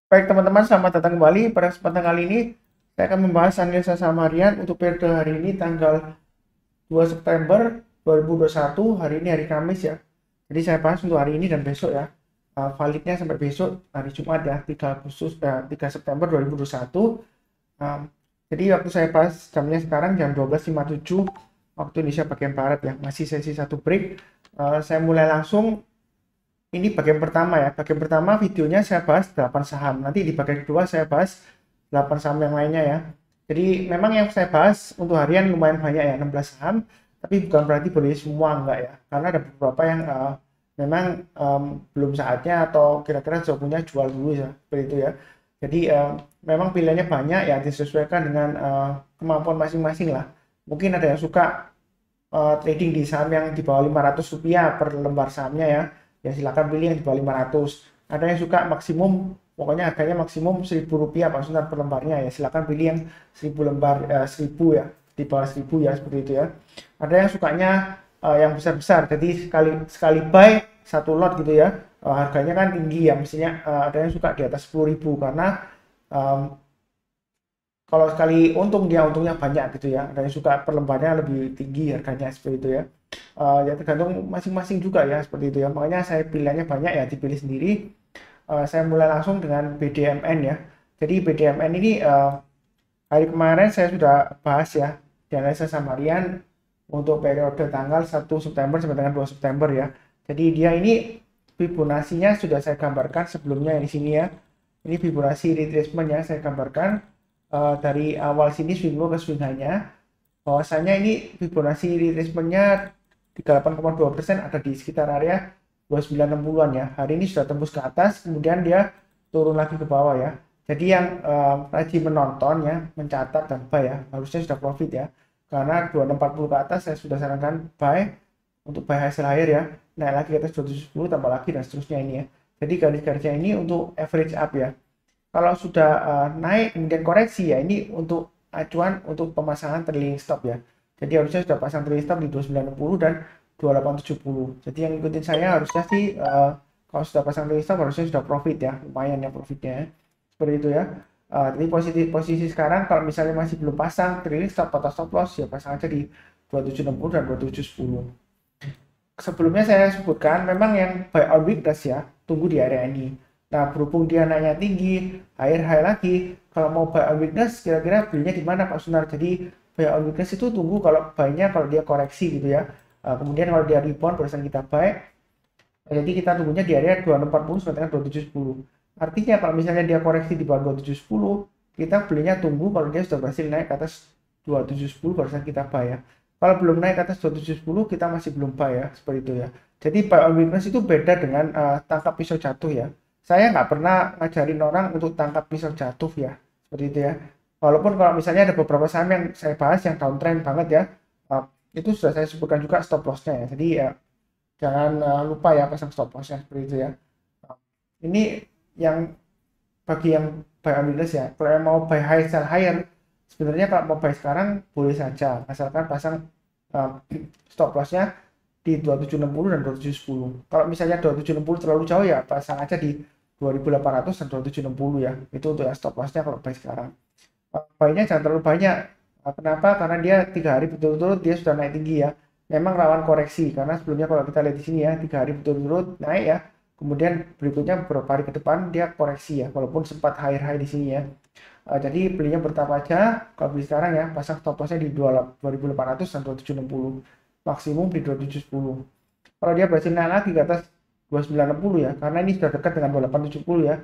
Baik teman-teman, selamat datang kembali. Pada kesempatan kali ini, saya akan membahas analisa saham harian untuk periode hari ini tanggal 2 September 2021. Hari ini hari Kamis ya. Jadi saya bahas untuk hari ini dan besok ya. Validnya sampai besok hari Jumat ya, 3 September 2021. Jadi waktu saya bahas jamnya sekarang jam 12.57 waktu Indonesia bagian Barat ya. Masih sesi satu break. Saya mulai langsung. Ini bagian pertama ya. Bagian pertama videonya saya bahas 8 saham. Nanti di bagian kedua saya bahas 8 saham yang lainnya ya. Jadi memang yang saya bahas untuk harian lumayan banyak ya, 16 saham. Tapi bukan berarti boleh semua enggak ya. Karena ada beberapa yang memang belum saatnya atau kira-kira punya jual dulu ya. Seperti itu ya. Jadi memang pilihannya banyak ya, disesuaikan dengan kemampuan masing-masing lah. Mungkin ada yang suka trading di saham yang di bawah Rp500 per lembar sahamnya ya silakan pilih yang di bawah 500. Ada yang suka maksimum, pokoknya harganya maksimum Rp1.000 Pak Sunar per lembarnya ya silakan pilih yang 1000 lembar, 1000 ya, di bawah 1000 ya, seperti itu ya. Ada yang sukanya yang besar-besar, jadi sekali buy satu lot gitu ya. Harganya kan tinggi ya, mestinya ada yang suka di atas 10.000 karena kalau sekali untung dia untungnya banyak gitu ya. Ada yang suka per lembarnya lebih tinggi harganya, seperti itu ya. Ya tergantung masing-masing juga ya, seperti itu ya. Makanya saya pilihannya banyak ya, dipilih sendiri. Saya mulai langsung dengan BDMN ya. Jadi BDMN ini hari kemarin saya sudah bahas ya di analisa samarian untuk periode tanggal 1 September sampai dengan 2 September ya. Jadi dia ini Fibonacci-nya sudah saya gambarkan sebelumnya di sini ya. Ini Fibonacci retracement ya saya gambarkan dari awal sini swing low ke swing high-nya. Bahwasanya ini Fibonacci retracement-nya 38,2% ada di sekitar area 2960-an ya. Hari ini sudah tembus ke atas, kemudian dia turun lagi ke bawah ya. Jadi yang rajin menonton ya, mencatat dan buy ya, harusnya sudah profit ya. Karena 2640 ke atas saya sudah sarankan buy untuk buy hasil higher ya. Naik lagi ke atas 270 tambah lagi dan seterusnya ini ya. Jadi garis-garisnya ini untuk average up ya. Kalau sudah naik kemudian koreksi ya, ini untuk acuan untuk pemasangan trailing stop ya. Jadi harusnya sudah pasang trailing stop di 2960 dan 2870. Jadi yang ikutin saya harusnya sih kalau sudah pasang trailing stop harusnya sudah profit ya, lumayan ya profitnya ya. Seperti itu ya. Jadi posisi sekarang kalau misalnya masih belum pasang trailing stop atau stop loss ya pasang aja di 2760 dan 2710. Sebelumnya saya sebutkan memang yang buy on weakness ya, tunggu di area ini. Nah, berhubung dia naiknya tinggi, high lagi, kalau mau buy on weakness, kira-kira belinya di mana Pak Sunar? Jadi, buy on weakness itu tunggu kalau buy-nya kalau dia koreksi gitu ya. Kemudian kalau dia rebound, barusan kita buy. Jadi kita tunggunya di area 2640 sampai dengan 2710. Artinya kalau misalnya dia koreksi di bawah 2710, kita belinya tunggu kalau dia sudah berhasil naik ke atas 2710 barusan kita buy ya. Kalau belum naik ke atas 2710 kita masih belum buy ya, seperti itu ya. Jadi buy on weakness itu beda dengan tangkap pisau jatuh ya. Saya nggak pernah ngajarin orang untuk tangkap pisau jatuh ya, seperti itu ya. Walaupun kalau misalnya ada beberapa saham yang saya bahas yang downtrend banget ya, itu sudah saya sebutkan juga stop lossnya ya. Jadi ya jangan lupa ya pasang stop lossnya, seperti itu ya. Ini yang bagi yang buy on weakness ya. Kalau yang mau buy high sell higher, sebenarnya kalau mau buy sekarang boleh saja, asalkan pasang uh, stop lossnya di 2760 dan 2710. Kalau misalnya 2760 terlalu jauh ya pasang aja di 2800 dan 2760 ya. Itu untuk yang stop lossnya kalau buy sekarang. Buy-nya jangan terlalu banyak. Kenapa? Karena dia 3 hari berturut-turut dia sudah naik tinggi ya. Memang rawan koreksi karena sebelumnya kalau kita lihat di sini ya 3 hari berturut-turut naik ya. Kemudian berikutnya beberapa hari ke depan dia koreksi ya, walaupun sempat high di sini ya. Jadi belinya bertahap aja. Kalau beli sekarang ya pasang stop lossnya di 2800 dan 2760, maksimum di 2710. Kalau dia berhasil naik lagi ke atas 2960 ya, karena ini sudah dekat dengan 2870 ya.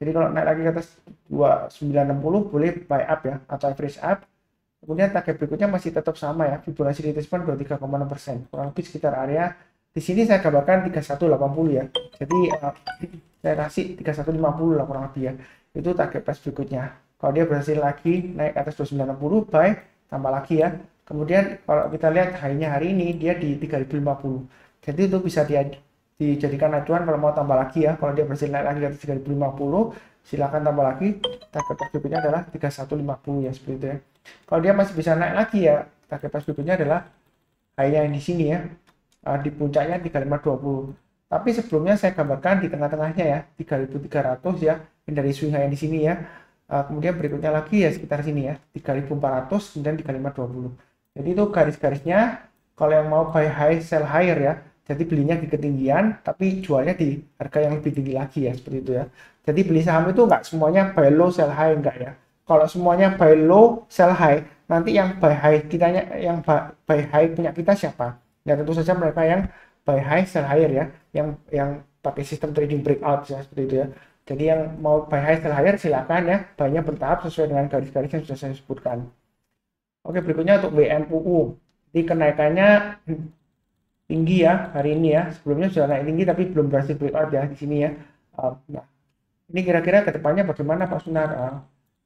Jadi kalau naik lagi ke atas 2960 boleh buy up ya atau average up. Kemudian target berikutnya masih tetap sama ya, Fibonacci retracement 23,6%, kurang lebih sekitar area di sini saya gambarkan 3180 ya. Jadi saya kasih 3150 lah kurang lebih ya. Itu target price berikutnya. Kalau dia berhasil lagi naik atas 2960 buy, tambah lagi ya. Kemudian kalau kita lihat high-nya hari ini dia di 3050. Jadi itu bisa dijadikan acuan kalau mau tambah lagi ya. Kalau dia berhasil naik lagi di atas 3050, silakan tambah lagi. Target price berikutnya adalah 3150 ya, seperti itu ya. Kalau dia masih bisa naik lagi ya, target price berikutnya adalah high-nya yang di sini ya. Di puncaknya 3520. Tapi sebelumnya saya gambarkan di tengah-tengahnya ya, 3.300 ya, yang dari swing high yang di sini ya. Kemudian berikutnya lagi ya sekitar sini ya, 3.400 kemudian 3.520. Jadi itu garis-garisnya kalau yang mau buy high sell higher ya. Jadi belinya di ketinggian tapi jualnya di harga yang lebih tinggi lagi ya, seperti itu ya. Jadi beli saham itu nggak semuanya buy low sell high, enggak ya. Kalau semuanya buy low sell high, nanti yang buy high kitanya, yang buy high punya kita siapa? Ya tentu saja mereka yang buy high sell higher ya, yang pakai sistem trading breakout ya, seperti itu ya. Jadi yang mau buy high sell higher silakan ya, banyak bertahap sesuai dengan garis-garis yang sudah saya sebutkan. Oke, berikutnya untuk WMUU. Jadi kenaikannya tinggi ya hari ini ya. Sebelumnya sudah naik tinggi tapi belum berhasil breakout ya di sini ya. Nah, ini kira-kira ke depannya bagaimana Pak Sunar?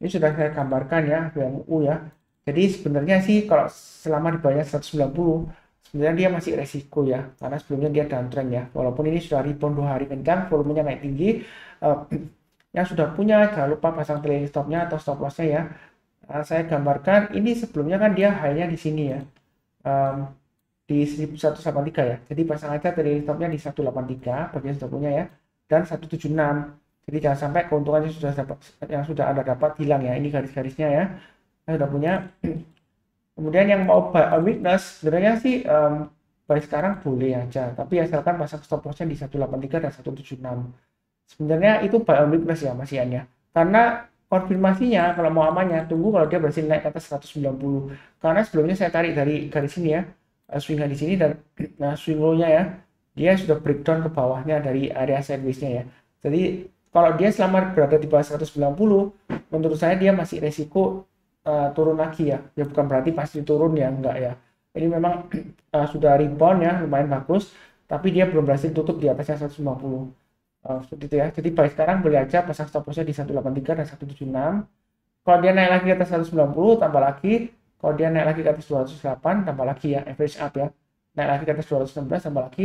Ini sudah saya gambarkan ya WMUU ya. Jadi sebenarnya sih kalau selama di bawahnya 190 sebenarnya dia masih resiko ya, karena sebelumnya dia downtrend ya. Walaupun ini sudah rebound 2 hari kencang, volumenya naik tinggi. Yang sudah punya jangan lupa pasang trailing stopnya atau stop lossnya ya. Saya gambarkan ini sebelumnya kan dia high-nya di sini ya, di 1183 ya. Jadi pasang aja trailing stopnya di 183 bagi yang sudah punya ya, dan 176. Jadi jangan sampai keuntungan yang sudah Anda dapat hilang ya. Ini garis-garisnya ya, saya sudah punya. Kemudian yang mau buy on weakness sebenarnya sih buy sekarang boleh aja, tapi asalkan pasang stop lossnya di 183 dan 176. Sebenarnya itu buy on weakness ya Mas Ian ya, karena konfirmasinya kalau mau amannya tunggu kalau dia berhasil naik ke atas 190, karena sebelumnya saya tarik dari garis sini ya, swing di sini, dan nah swing low-nya ya dia sudah breakdown ke bawahnya dari area sideways-nya ya. Jadi kalau dia selama berada di bawah 190, menurut saya dia masih resiko turun lagi ya. Ya bukan berarti pasti turun ya, enggak ya. Ini memang sudah rebound ya, lumayan bagus, tapi dia belum berhasil tutup di atasnya 150. Seperti itu ya. Jadi baik sekarang boleh aja pasang stop lossnya di 183 dan 176. Kalau dia naik lagi ke atas 190 tambah lagi. Kalau dia naik lagi ke atas 208 tambah lagi ya, average up ya. Naik lagi ke atas 216 tambah lagi.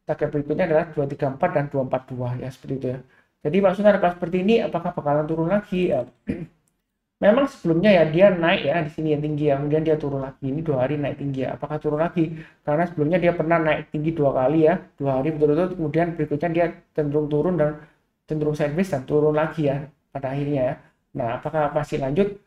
Target berikutnya adalah 234 dan 242 ya, seperti itu ya. Jadi Pak Sunar, kalau seperti ini apakah bakalan turun lagi? Memang sebelumnya ya dia naik ya di sini yang tinggi ya, kemudian dia turun lagi. Ini 2 hari naik tinggi ya. Apakah turun lagi? Karena sebelumnya dia pernah naik tinggi 2 kali ya, 2 hari betul-betul. Kemudian berikutnya dia cenderung turun dan cenderung sideways dan turun lagi ya pada akhirnya ya. Nah, apakah masih lanjut?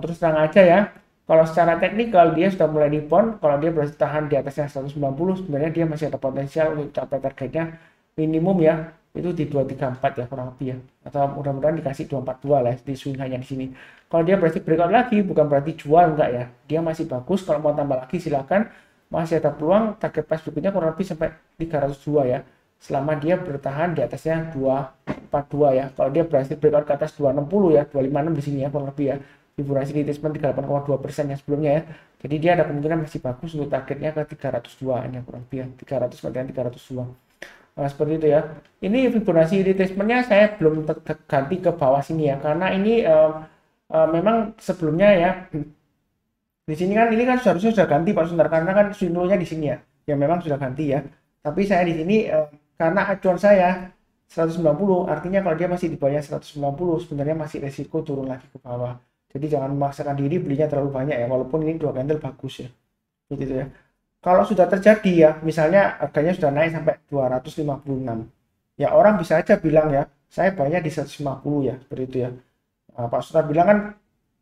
Terus terang aja ya. Kalau secara teknikal dia sudah mulai rebound. Kalau dia berhasil tahan di atasnya 190, sebenarnya dia masih ada potensial untuk capai targetnya minimum ya, itu di 234 ya kurang lebih ya, atau mudah-mudahan dikasih 242 lah di swing hanya di sini. Kalau dia berhasil breakout lagi bukan berarti jual, enggak ya, dia masih bagus. Kalau mau tambah lagi silakan, masih ada peluang. Target price berikutnya kurang lebih sampai 302 ya, selama dia bertahan di atasnya 242 ya. Kalau dia berhasil breakout ke atas 260 ya, 256 di sini ya kurang lebih ya, Fibonacci retracement 38,2% yang sebelumnya ya. Jadi dia ada kemungkinan masih bagus untuk targetnya ke 302 ini kurang lebih ya, 300 dan 302. Nah, seperti itu ya. Ini Fibonacci retracement-nya saya belum ganti ke bawah sini ya, karena ini memang sebelumnya ya di sini kan ini kan seharusnya sudah ganti Pak Sundar, karena kan swing low-nya di sini ya, yang memang sudah ganti ya. Tapi saya di sini karena acuan saya 190, artinya kalau dia masih di bawahnya 190 sebenarnya masih resiko turun lagi ke bawah. Jadi jangan memaksakan diri belinya terlalu banyak ya, walaupun ini 2 candle bagus ya. Begitu ya. Kalau sudah terjadi ya, misalnya harganya sudah naik sampai 256, ya orang bisa aja bilang ya, saya bayarnya di 150 ya, seperti itu ya. Nah, Pak Sutar bilang kan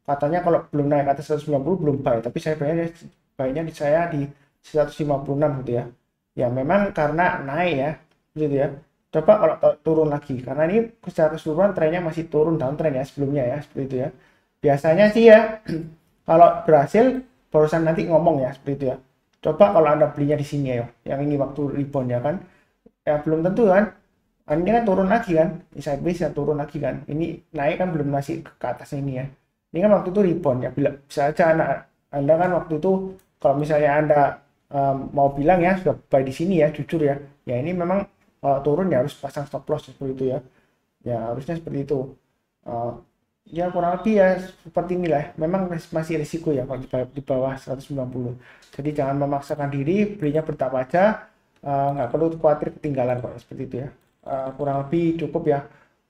katanya kalau belum naik ke atas 190 belum buy, tapi saya bayarnya di saya di 156 gitu ya. Ya memang karena naik ya, gitu ya. Coba kalau turun lagi, karena ini secara keseluruhan trennya masih turun downtrend ya sebelumnya ya, seperti itu ya. Biasanya sih ya, kalau berhasil barusan nanti ngomong ya, seperti itu ya. Coba kalau Anda belinya di sini ya, yang ini waktu rebound ya kan, ya belum tentu kan. Ini kan turun lagi kan, ini sideways ya turun lagi kan. Ini naik kan belum masih ke atas ini ya. Ini kan waktu itu rebound ya, bisa aja Anda kan waktu itu kalau misalnya Anda mau bilang ya sudah buy di sini ya, jujur ya. Ya ini memang turun ya harus pasang stop loss seperti itu ya. Ya harusnya seperti itu. Ya kurang lebih ya seperti inilah. Memang masih risiko ya kalau di bawah 190. Jadi jangan memaksakan diri, belinya bertahap aja, nggak perlu khawatir ketinggalan kok, seperti itu ya. Kurang lebih cukup ya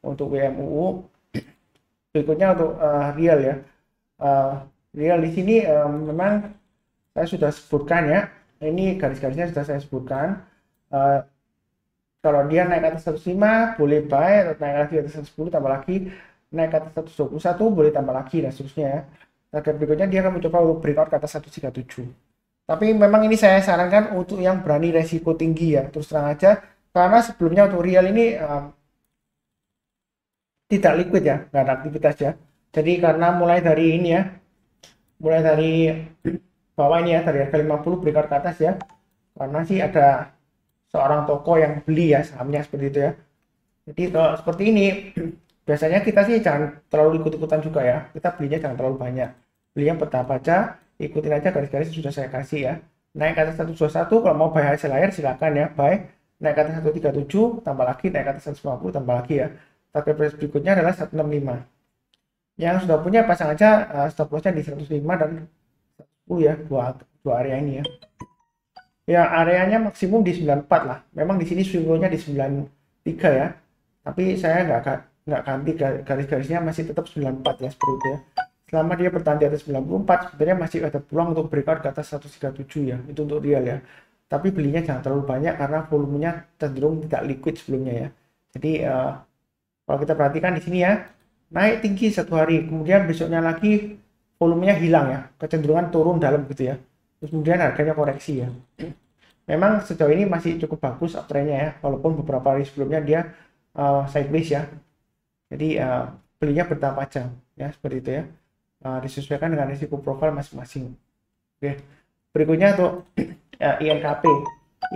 untuk WMUU. Berikutnya untuk real ya. Real di sini memang saya sudah sebutkan ya. Ini garis-garisnya sudah saya sebutkan. Kalau dia naik ke atas 105 boleh buy, atau naik lagi ke atas 110 tambah lagi, naik ke atas 121 boleh tambah lagi dan seterusnya ya. Target berikutnya dia akan mencoba untuk breakout ke atas 137. Tapi memang ini saya sarankan untuk yang berani resiko tinggi ya, terus terang aja, karena sebelumnya untuk real ini tidak liquid ya, nggak ada aktivitas ya. Jadi karena mulai dari ini ya, mulai dari bawah ini ya, dari harga 50 breakout ke atas ya, karena sih ada seorang toko yang beli ya sahamnya seperti itu ya. Jadi kalau seperti ini biasanya kita sih jangan terlalu ikut-ikutan juga ya, kita belinya jangan terlalu banyak, beli yang bertahap aja, ikutin aja garis-garis yang sudah saya kasih ya. Naik ke atas 121 kalau mau buy hasil akhir silakan ya, buy. Naik ke atas 137 tambah lagi, naik ke atas 150 tambah lagi ya. Target price berikutnya adalah 165. Yang sudah punya pasang aja stop lossnya di 105 dan 10 ya, dua area ini ya. Ya areanya maksimum di 94 lah. Memang di sini swing low-nya di 93 ya. Tapi saya nggak ganti garis-garisnya, masih tetap 94 ya seperti itu ya. Selama dia bertahan di atas 94 sebenarnya masih ada peluang untuk breakout ke atas 137 ya. Itu untuk real ya. Tapi belinya jangan terlalu banyak karena volumenya cenderung tidak liquid sebelumnya ya. Jadi kalau kita perhatikan di sini ya, naik tinggi satu hari, kemudian besoknya lagi volumenya hilang ya, kecenderungan turun dalam gitu ya. Terus kemudian harganya koreksi ya. Memang sejauh ini masih cukup bagus uptrendnya ya, walaupun beberapa hari sebelumnya dia sideways ya. Jadi belinya bertahap aja ya, seperti itu ya. Disesuaikan dengan risiko profil masing-masing. Oke. Berikutnya untuk INKP.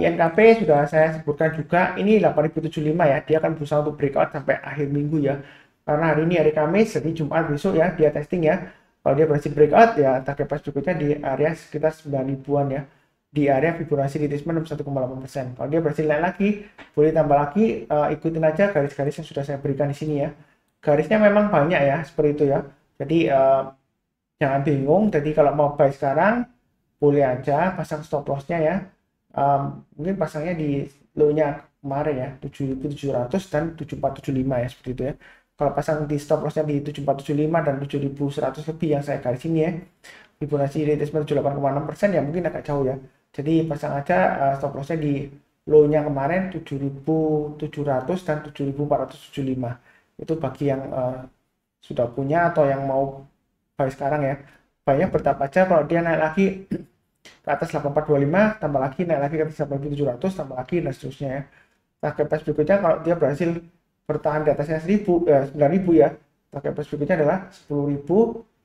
INKP sudah saya sebutkan juga, ini 8075 ya, dia akan berusaha untuk breakout sampai akhir minggu ya. Karena hari ini hari Kamis, jadi Jumat besok ya, dia testing ya. Kalau dia berhasil breakout ya, target price berikutnya di area sekitar 9 ribuan ya. Di area Fibonacci retracement 61,8%. Kalau dia berhasil naik lagi, boleh tambah lagi, ikutin aja garis-garis yang sudah saya berikan di sini ya. Garisnya memang banyak ya, seperti itu ya. Jadi jangan bingung, jadi kalau mau buy sekarang, boleh aja pasang stop lossnya ya. Mungkin pasangnya di low-nya kemarin ya, 7.700 dan 7.475 ya, seperti itu ya. Kalau pasang di stop lossnya di 7.475 dan 7.100 lebih yang saya garis ini ya, Fibonacci retracement 78,6% ya, mungkin agak jauh ya. Jadi pasang aja stop lossnya di low-nya kemarin 7.700 dan 7.475. Itu bagi yang sudah punya atau yang mau buy sekarang ya. Buy-nya bertahap aja, kalau dia naik lagi ke atas 8425 tambah lagi, naik lagi ke atas 8700 tambah lagi dan seterusnya ya. Target price berikutnya kalau dia berhasil bertahan di atasnya 9000 ya, target price berikutnya adalah 10.000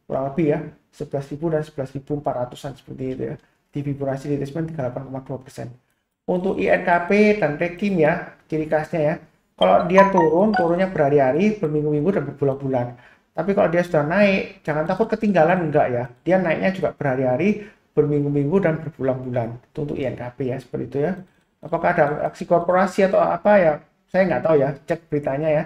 kurang lebih ya, 11.000 dan 11.400an seperti itu ya, di Fibonacci retracement 38,2%. Untuk INKP dan Rekim ya, ciri khasnya ya, kalau dia turunnya berhari-hari, berminggu-minggu dan berbulan-bulan. Tapi kalau dia sudah naik, jangan takut ketinggalan, enggak ya, dia naiknya juga berhari-hari, berminggu-minggu dan berbulan-bulan. Itu untuk INKP ya, seperti itu ya. Apakah ada aksi korporasi atau apa ya, saya nggak tahu ya, cek beritanya ya.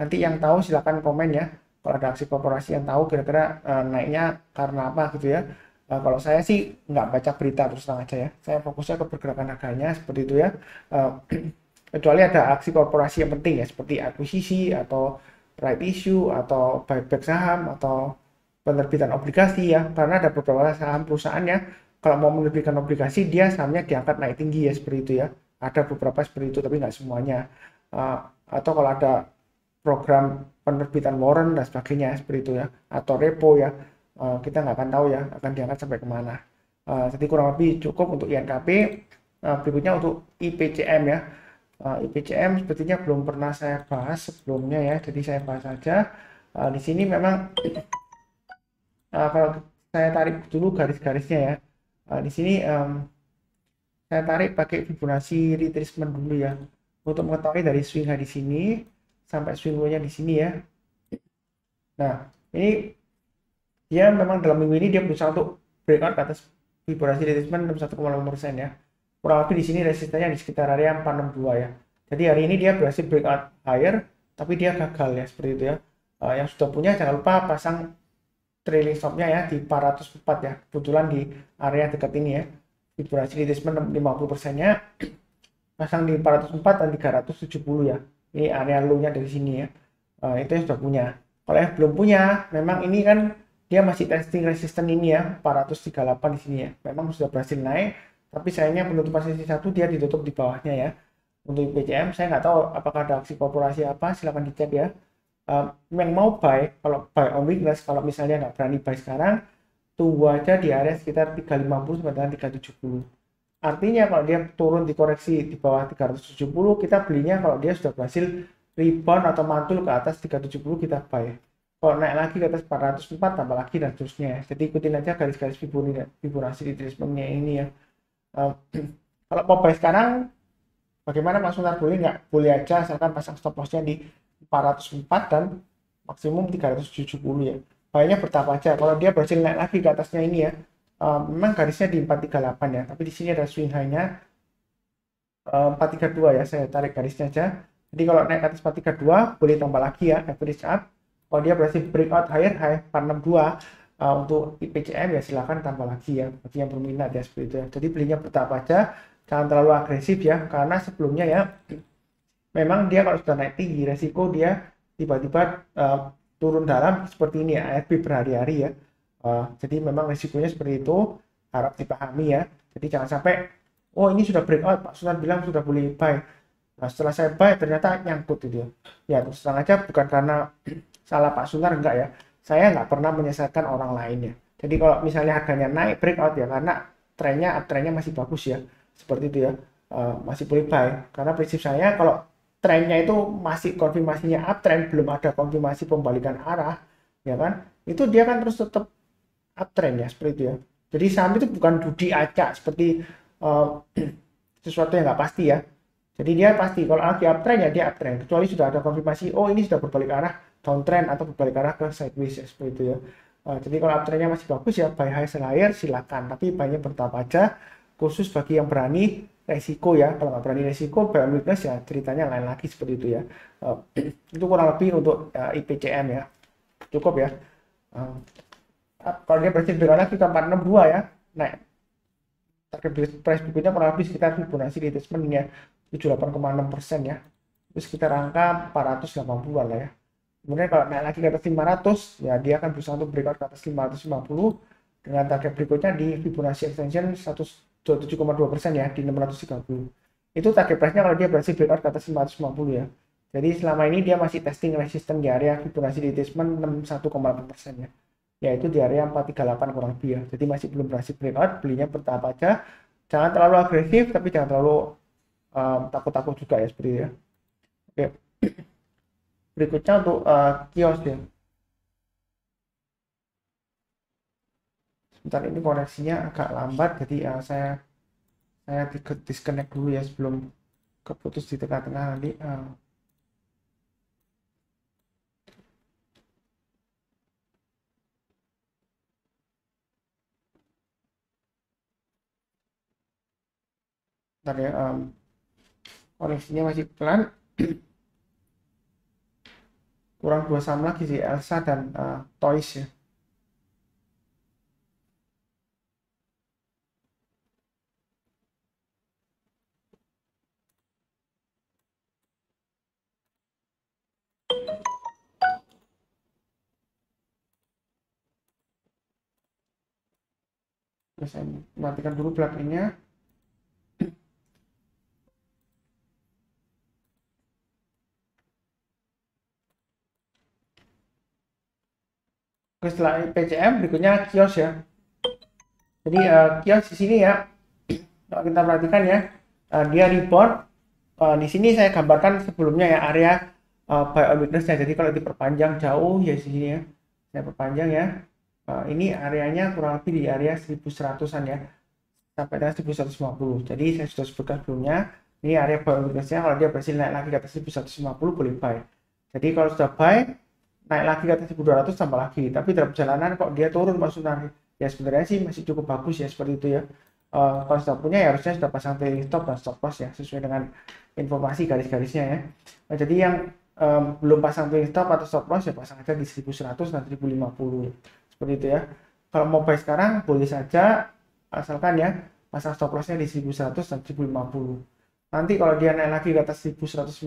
Nanti yang tahu silakan komen ya, kalau ada aksi korporasi yang tahu kira-kira naiknya karena apa gitu ya. Kalau saya sih nggak baca berita, terus terang aja ya, saya fokusnya ke pergerakan harganya seperti itu ya. Kecuali ada aksi korporasi yang penting ya, seperti akuisisi atau right issue atau buyback saham atau penerbitan obligasi ya, karena ada beberapa saham perusahaan ya, kalau mau menerbitkan obligasi dia sahamnya diangkat naik tinggi ya, seperti itu ya. Ada beberapa seperti itu tapi nggak semuanya. Atau kalau ada program penerbitan warrant dan sebagainya seperti itu ya, atau repo ya, kita nggak akan tahu ya akan diangkat sampai kemana. Jadi kurang lebih cukup untuk INKP. Berikutnya untuk IPCM ya. IPCM sepertinya belum pernah saya bahas sebelumnya ya, jadi saya bahas saja. Di sini memang kalau saya tarik dulu garis-garisnya ya, di sini saya tarik pakai Fibonacci retracement dulu ya, untuk mengetahui dari swing high di sini sampai swing low-nya di sini ya. Nah ini dia memang dalam minggu ini dia berusaha untuk breakout ke atas Fibonacci retracement 61,5% ya. Kurang lebih di sini resistennya di sekitar area 462 ya. Jadi hari ini dia berhasil breakout higher, tapi dia gagal ya, seperti itu ya. Yang sudah punya jangan lupa pasang trailing stop-nya ya di 404 ya. Kebetulan di area dekat ini ya, Fibonacci retracement 50%-nya pasang di 404 dan 370 ya. Ini area low-nya dari sini ya. Itu yang sudah punya. Kalau yang belum punya, memang ini kan dia masih testing resisten ini ya, 438 di sini ya. Memang sudah berhasil naik, tapi sayangnya penutupan sesi satu dia ditutup di bawahnya ya. Untuk IPCM saya nggak tahu apakah ada aksi korporasi apa, silahkan dicek ya. Yang mau buy, kalau buy on weakness, kalau misalnya nggak berani buy sekarang, tunggu aja di area sekitar 350 sampai dengan 370. Artinya kalau dia turun dikoreksi di bawah 370, kita belinya kalau dia sudah berhasil rebound atau mantul ke atas 370, kita buy. Kalau naik lagi ke atas 404, tambah lagi dan seterusnya. Jadi ikutin aja garis-garis Fibonacci retracement-nya ini ya. Kalau mau buy sekarang, bagaimana Mas Sunar, boleh nggak? Boleh aja, asalkan pasang stop loss-nya di 404 dan maksimum 370 ya. Buy-nya bertahap aja. Kalau dia berhasil naik lagi ke atasnya ini ya, memang garisnya di 438 ya, tapi di sini ada swing high-nya 432 ya, saya tarik garisnya aja. Jadi kalau naik ke atas 432 boleh tambah lagi ya, average up. Kalau dia berhasil breakout higher high 462 untuk IPCM ya silahkan tambah lagi ya, bagi yang berminat ya seperti itu ya. Jadi belinya bertahap aja, jangan terlalu agresif ya, karena sebelumnya ya memang dia kalau sudah naik tinggi resiko dia tiba-tiba turun dalam seperti ini ya, ARB berhari-hari ya. Jadi memang resikonya seperti itu, harap dipahami ya. Jadi jangan sampai, oh ini sudah breakout, Pak Sunan bilang sudah boleh buy. Nah setelah saya buy ternyata nyangkut itu ya. Ya terus terang aja bukan karena salah Pak Sunar, enggak ya. Saya nggak pernah menyesatkan orang lain ya. Jadi kalau misalnya harganya naik breakout ya karena trennya, uptrendnya masih bagus ya. Seperti itu ya, masih boleh buy. Karena prinsip saya kalau trennya itu masih konfirmasinya uptrend, belum ada konfirmasi pembalikan arah, ya kan? Itu dia kan terus tetap uptrend ya, seperti itu ya. Jadi saham itu bukan judi acak seperti sesuatu yang nggak pasti ya. Jadi dia pasti kalau lagi uptrend ya dia uptrend, kecuali sudah ada konfirmasi, oh ini sudah berbalik arah downtrend atau berbalik arah ke sideways ya, seperti itu ya. Jadi kalau uptrendnya masih bagus ya buy high sell higher silakan, tapi buynya bertahap aja, khusus bagi yang berani resiko ya. Kalau nggak berani resiko buy on weakness ya ceritanya lain lagi seperti itu ya. Itu kurang lebih untuk IPCM ya, cukup ya. Kalau dia berhasil bergerak lagi ke 462 ya, naik target price berikutnya kurang lebih sekitar Fibonacci retracement-nya 78,6% ya, itu sekitar angka 480 lah ya. Kemudian kalau naik lagi ke atas 500 ya dia akan berusaha untuk breakout ke atas 550 dengan target berikutnya di Fibonacci extension 127,2% ya, di 630. Itu target price-nya kalau dia berhasil breakout ke atas 550 ya. Jadi selama ini dia masih testing resisten di area Fibonacci retracement 61,8% ya, yaitu di area 438 kurang lebih ya. Jadi masih belum berhasil breakout, belinya bertahap aja. Jangan terlalu agresif tapi jangan terlalu takut-takut juga ya, seperti itu ya. Oke. Berikutnya untuk kios ya. Sebentar, ini koneksinya agak lambat, jadi saya disconnect dulu ya sebelum keputus di tengah-tengah nanti. Bentar ya, koneksinya masih pelan. Kurang dua saham lagi sih, Elsa dan Toys ya. Saya matikan dulu plugin-nya. Setelah IPCM berikutnya kios ya. Jadi kios di sini ya, kalau kita perhatikan ya, dia rebound. Di sini saya gambarkan sebelumnya ya area buy on weakness-nya. Jadi kalau diperpanjang jauh ya di sini ya, saya perpanjang ya. Ini areanya kurang lebih di area 1100-an ya, sampai dengan 1150. Jadi saya sudah sebutkan sebelumnya, ini area buy on weakness-nya. Kalau dia berhasil naik lagi ke atas 1150 boleh buy. Jadi kalau sudah buy, naik lagi ke atas 1200 tambah lagi. Tapi dalam perjalanan kok dia turun maksudnya ya sebenarnya sih masih cukup bagus ya, seperti itu ya. Kalau sudah punya ya harusnya sudah pasang trailing stop dan stop loss ya, sesuai dengan informasi garis-garisnya ya. Nah, jadi yang belum pasang trailing stop atau stop loss ya pasang aja di 1100 dan 1050 seperti itu ya. Kalau mau buy sekarang boleh saja, asalkan ya pasang stop lossnya di 1100 dan 1050. Nanti kalau dia naik lagi ke atas 1150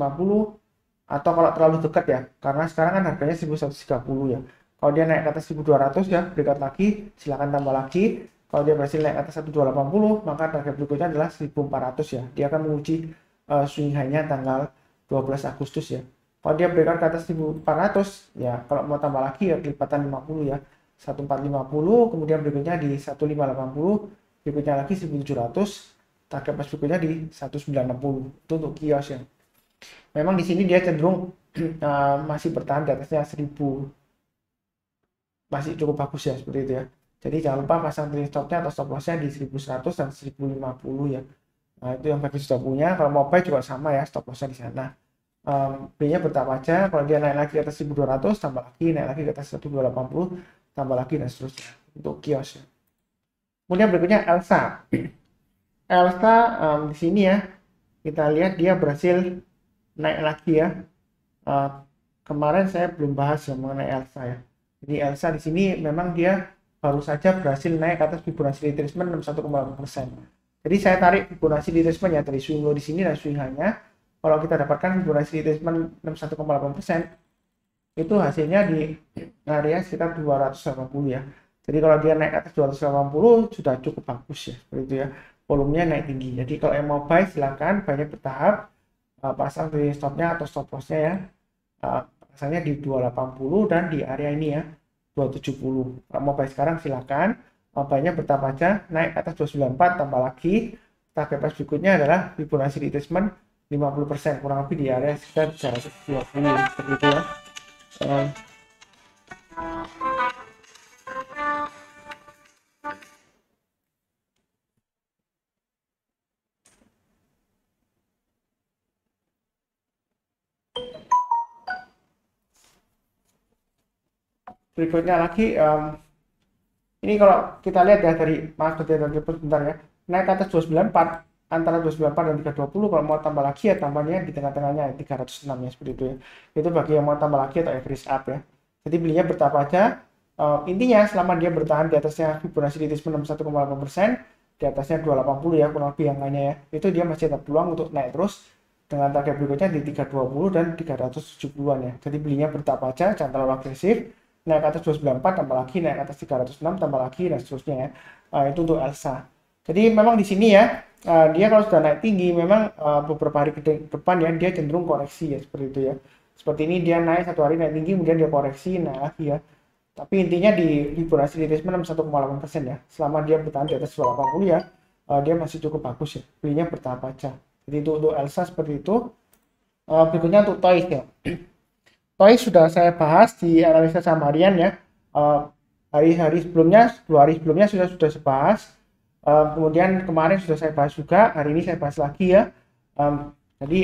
atau kalau terlalu dekat ya, karena sekarang kan harganya 1130 ya, kalau dia naik ke atas 1200 ya dekat lagi, silakan tambah lagi. Kalau dia berhasil naik ke atas 1280 maka target berikutnya adalah 1400 ya, dia akan menguji swing high-nya tanggal 12 Agustus ya. Kalau dia breakout ke atas 1400 ya, kalau mau tambah lagi ya kelipatan 50 ya, 1450, kemudian berikutnya di 1580, berikutnya lagi 1700, target pas berikutnya di 1960. Itu untuk kios ya. Memang di sini dia cenderung masih bertahan di atasnya 1000, masih cukup bagus ya seperti itu ya. Jadi jangan lupa pasang trailing stopnya atau stop lossnya di 1100 dan 1050 ya. Nah, itu yang bagi sudah punya. Kalau mau buy juga sama ya, stop lossnya di sana. B-nya bertahap aja. Kalau dia naik lagi ke atas 1200, tambah lagi, naik lagi ke atas 1280, tambah lagi, dan seterusnya. Untuk kios ya. Kemudian berikutnya Elsa. Elsa di sini ya, kita lihat dia berhasil naik lagi ya. Kemarin saya belum bahas ya mengenai Elsa ya. Jadi Elsa di sini memang dia baru saja berhasil naik ke atas Fibonacci retracement 61,8%. Jadi saya tarik Fibonacci retracement ya dari swing low di sini dan swing high-nya. Kalau kita dapatkan Fibonacci retracement 61,8%, itu hasilnya di area sekitar 280 ya. Jadi kalau dia naik ke atas 280 sudah cukup bagus ya, seperti itu ya. Volumenya naik tinggi. Jadi kalau yang mau buy silakan, banyak bertahap, pasang di stopnya atau stop lossnya ya. Pasangnya di 280 dan di area ini ya 270. Kalau mau buy sekarang silakan, buynya bertahap aja, naik ke atas 294 tambah lagi. Target price berikutnya adalah Fibonacci retracement 50%, kurang lebih di area sekitar 320 seperti itu ya. Berikutnya lagi ini kalau kita lihat ya dari market data sebentar ya, naik ke atas 294, antara 294 dan 320. Kalau mau tambah lagi ya tambahnya di tengah-tengahnya 306 ya, seperti itu ya. Itu bagi yang mau tambah lagi atau average up ya. Jadi belinya bertahap aja. Intinya selama dia bertahan di atasnya Fibonacci retracement 61,8%, di atasnya 280 ya kurang lebih yang lainnya ya, itu dia masih ada peluang untuk naik terus dengan target berikutnya di 320 dan 370-an ya. Jadi belinya bertahap aja, jangan terlalu agresif. Naik ke atas 294 tambah lagi, naik ke atas 306 tambah lagi, dan seterusnya ya. Itu untuk Elsa. Jadi memang di sini ya, dia kalau sudah naik tinggi memang beberapa hari ke depan ya dia cenderung koreksi ya, seperti itu ya. Seperti ini dia naik satu hari naik tinggi, kemudian dia koreksi naik lagi ya. Tapi intinya di Fibonacci retracement 61,8% ya. Selama dia bertahan di atas 280 ya, dia masih cukup bagus ya. Belinya bertahap aja. Jadi itu untuk Elsa seperti itu. Berikutnya untuk Toys ya. Toys sudah saya bahas di analisa saham harian ya. Hari-hari sebelumnya, 2 hari sebelumnya sudah saya bahas. Kemudian kemarin sudah saya bahas juga. Hari ini saya bahas lagi ya. Jadi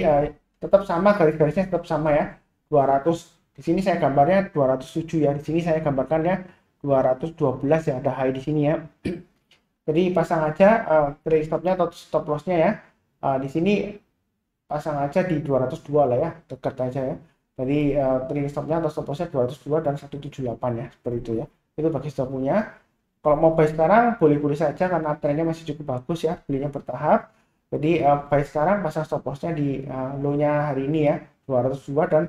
tetap sama, garis-garisnya tetap sama ya. 200. Di sini saya gambarnya 207 ya. Di sini saya gambarkannya 212 ya. Ada high di sini ya. Jadi pasang aja trailing stopnya atau stop lossnya ya. Di sini pasang aja di 202 lah ya, dekat aja ya. Jadi trailing stopnya atau stop lossnya 202 dan 178 ya, seperti itu ya. Itu bagi sudah punya. Kalau mau buy sekarang boleh-boleh saja karena trennya masih cukup bagus ya, belinya bertahap. Jadi buy sekarang pasang stop lossnya di low-nya hari ini ya, 202 dan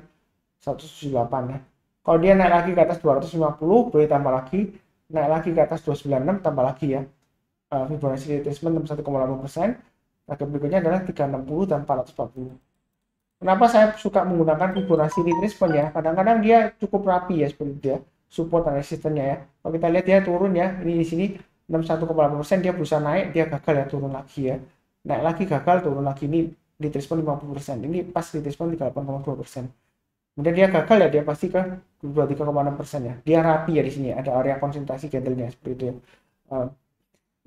178 ya. Kalau dia naik lagi ke atas 250 boleh tambah lagi, naik lagi ke atas 296 tambah lagi ya. Fibonacci retracement 61,8%. Target berikutnya adalah 360 dan 440. Kenapa saya suka menggunakan Fibonacci retracement ya? Kadang-kadang dia cukup rapi ya, seperti itu ya. Support dan resistennya ya. Kalau kita lihat dia turun ya, ini di sini 61,8%, dia berusaha naik, dia gagal ya, turun lagi ya. Naik lagi gagal, turun lagi, ini retracement 50%. Ini pas retracement 38,2%. Kemudian dia gagal ya, dia pasti ke 23,6% ya. Dia rapi ya di sini, ada area konsentrasi candlenya seperti itu ya.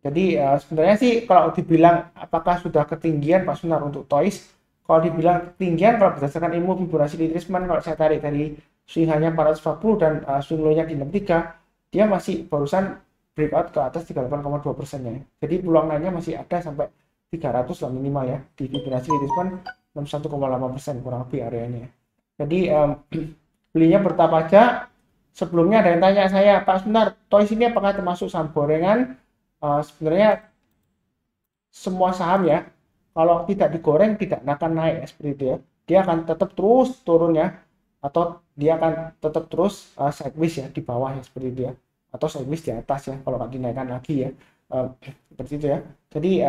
Jadi sebenarnya sih kalau dibilang apakah sudah ketinggian Pak Sunar untuk Toys, kalau dibilang ketinggian kalau berdasarkan ilmu Fibonacci retracement, kalau saya tarik dari swing hanya 440 dan swing low-nya di 63, dia masih barusan breakout ke atas 38,2% ya. Jadi peluang naiknya masih ada sampai 300 lah minimal ya di Fibonacci retracement 61,8% kurang lebih areanya. Jadi belinya bertahap aja. Sebelumnya ada yang tanya saya, Pak Sunar, Toys ini apakah termasuk saham gorengan? Sebenarnya semua saham ya, kalau tidak digoreng tidak akan naik ya, seperti itu ya. Dia akan tetap terus turun ya, atau dia akan tetap terus sideways ya di bawah ya, seperti itu ya, atau sideways di atas ya kalau nggak dinaikkan lagi ya. Seperti itu ya. Jadi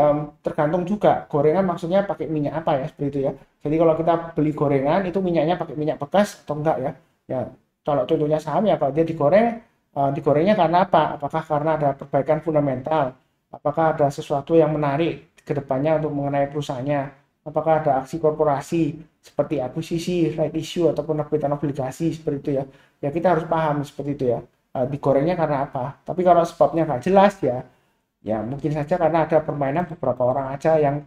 tergantung juga gorengan maksudnya pakai minyak apa ya, seperti itu ya. Jadi kalau kita beli gorengan itu minyaknya pakai minyak bekas atau enggak ya. Ya, kalau contohnya saham ya kalau dia digorengnya karena apa? Apakah karena ada perbaikan fundamental? Apakah ada sesuatu yang menarik ke depannya untuk mengenai perusahaannya? Apakah ada aksi korporasi seperti akuisisi, right issue ataupun penerbitan obligasi seperti itu ya. Ya kita harus paham seperti itu ya. Digorengnya karena apa? Tapi kalau sebabnya nggak jelas ya, ya mungkin saja karena ada permainan beberapa orang aja yang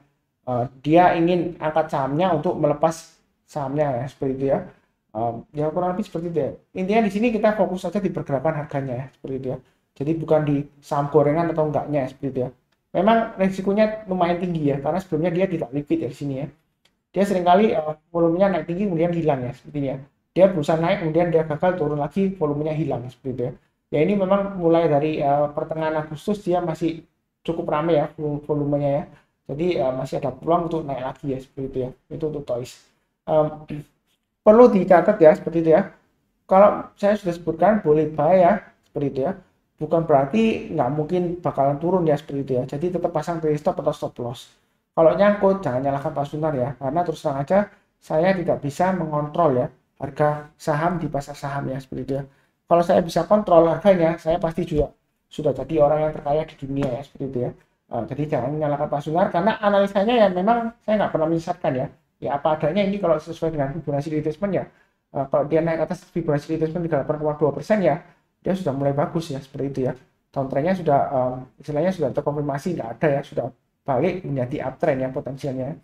dia ingin angkat sahamnya untuk melepas sahamnya ya, seperti itu ya. Ya kurang lebih seperti itu ya. Intinya di sini kita fokus saja di pergerakan harganya ya, seperti itu ya. Jadi bukan di saham gorengan atau enggaknya ya, seperti itu ya. Memang risikonya lumayan tinggi ya, karena sebelumnya dia tidak liquid ya di sini ya. Dia seringkali volumenya naik tinggi kemudian hilang ya, seperti ini ya. Dia berusaha naik kemudian dia gagal turun lagi volumenya hilang ya, seperti itu ya. Ya ini memang mulai dari pertengahan Agustus dia masih cukup ramai ya volumenya ya. Jadi masih ada peluang untuk naik lagi ya, seperti itu ya. Itu untuk toys. Perlu dicatat ya, seperti itu ya. Kalau saya sudah sebutkan boleh buy ya, seperti itu ya. Bukan berarti nggak mungkin bakalan turun ya, seperti itu ya. Jadi tetap pasang trailing stop atau stop loss. Kalau nyangkut jangan nyalakan Pak Sunar ya, karena terus terang aja saya tidak bisa mengontrol ya harga saham di pasar saham ya, seperti itu ya. Kalau saya bisa kontrol harganya, saya pasti juga sudah jadi orang yang terkaya di dunia ya, seperti itu ya. Jadi jangan nyalakan Pak Sunar karena analisanya ya memang saya nggak pernah menyesatkan ya. Ya apa adanya ini kalau sesuai dengan Fibonacci retracement ya. Kalau dia naik atas Fibonacci retracement 38,2% ya, dia sudah mulai bagus ya, seperti itu ya. Downtrendnya sudah istilahnya sudah terkonfirmasi nggak ada ya, sudah balik menjadi uptrend ya potensialnya.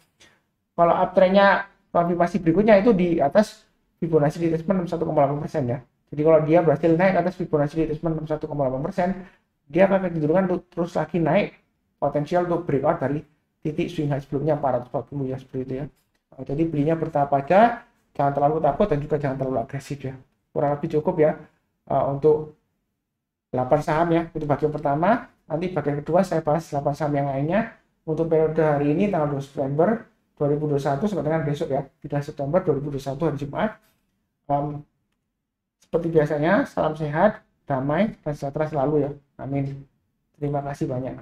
Kalau uptrendnya konfirmasi berikutnya itu di atas Fibonacci retracement 61,8% ya. Jadi kalau dia berhasil naik atas Fibonacci retracement 61,8%, dia akan kecenderungan untuk terus lagi naik, potensial untuk breakout dari titik swing high sebelumnya 440 ya, seperti itu ya. Jadi belinya bertahap aja, jangan terlalu takut dan juga jangan terlalu agresif ya. Kurang lebih cukup ya untuk 8 saham ya, itu bagian pertama. Nanti bagian kedua saya bahas 8 saham yang lainnya untuk periode hari ini tanggal 2 September 2021 sampai dengan besok ya, 3 September 2021 hari Jumat. Seperti biasanya, salam sehat, damai, dan sejahtera selalu ya. Amin. Terima kasih banyak.